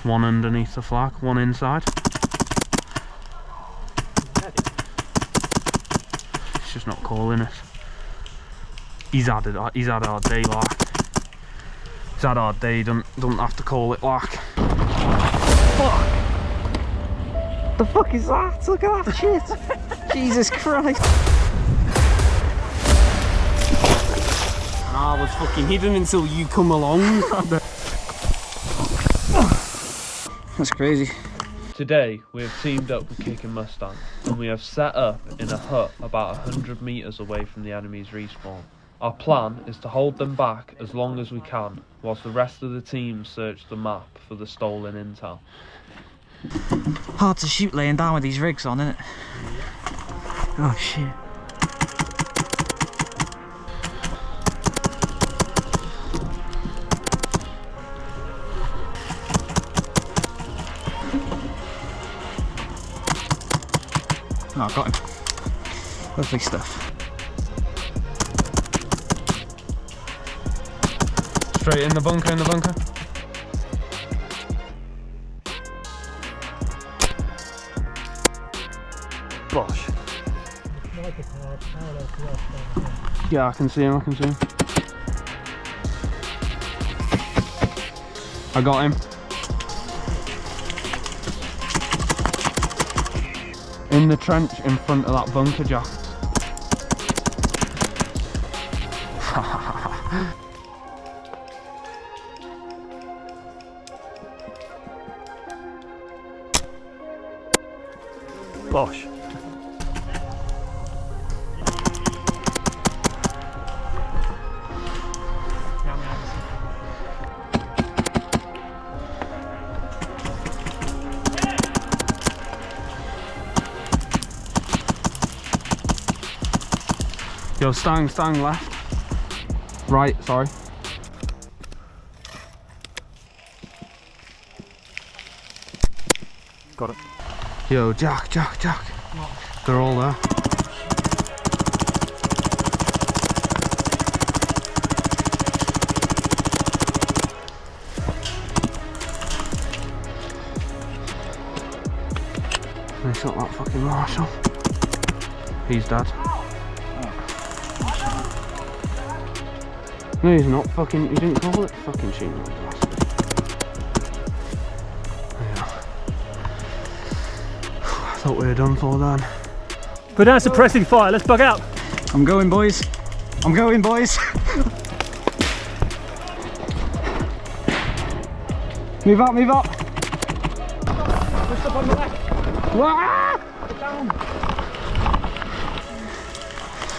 one underneath the flag, one inside. It's just not calling it. He's had a hard day, like. He's had a hard day, don't have to call it, like. Fuck! The fuck is that? Look at that shit! Jesus Christ! And I was fucking hidden until you come along. That's crazy. Today we have teamed up with Kick and Mustang and we have set up in a hut about 100 metres away from the enemy's respawn. Our plan is to hold them back as long as we can whilst the rest of the team search the map for the stolen intel. Hard to shoot laying down with these rigs on, isn't it? Oh shit. Oh, I got him. Lovely stuff. Straight in the bunker, Bosh. Yeah, I can see him, I got him. In the trench in front of that bunker, Jack. Bosh. Yo, stang left. Right, sorry. Got it. Yo, Jack. What? They're all there. They shot that fucking marshal. He's dead. No, he's not fucking, he didn't call it fucking shooting at the bastard. Yeah. I thought we were done for then. But that's suppressing fire, let's bug out. I'm going, boys. Move up. Push up on the left. Wah! Get down.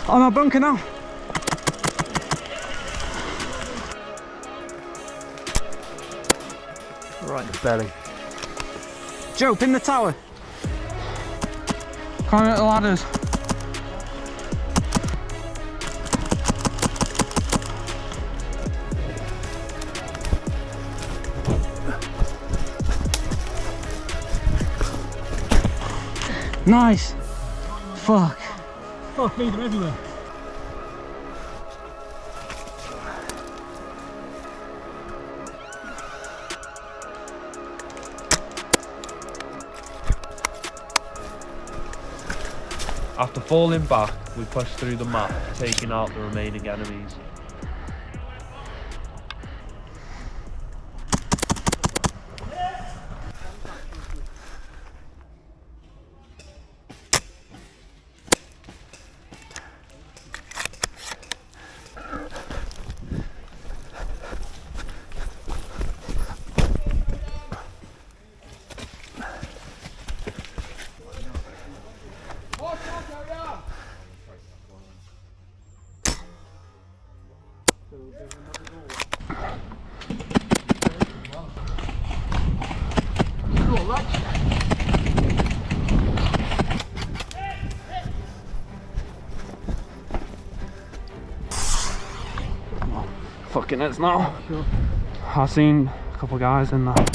I'm a bunker now. Right in the belly. Joe, pin the tower. Climb up the ladders. Nice. Fuck. Fuck me, they're everywhere. After falling back, we pushed through the map, taking out the remaining enemies. Fucking it's now. Sure. I've seen a couple of guys in there.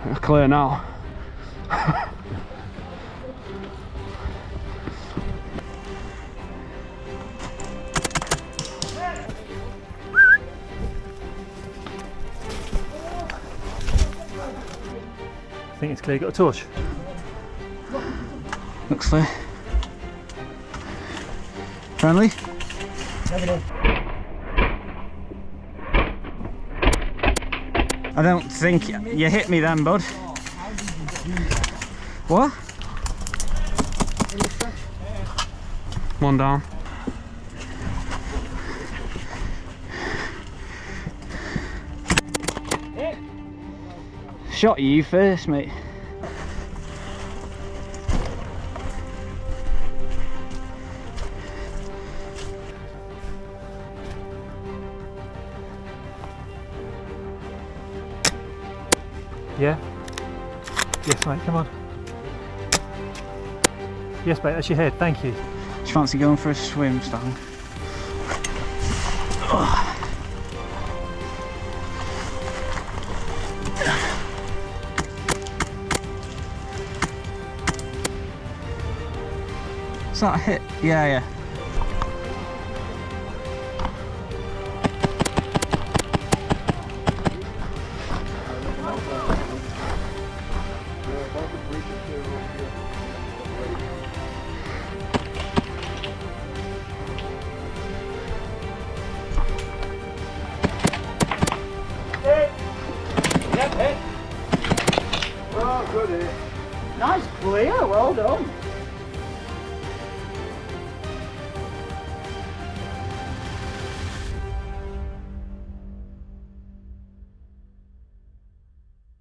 It's clear now. think it's clear. Got a torch? Looks clear. Friendly? I don't think you hit me then, bud. What? One down. Shot you first, mate. Yeah? Yes, mate, come on. Yes, mate, that's your head, thank you. Do you fancy going for a swim, Stan? Is that a hit? Yeah, yeah. Nice clear, well done.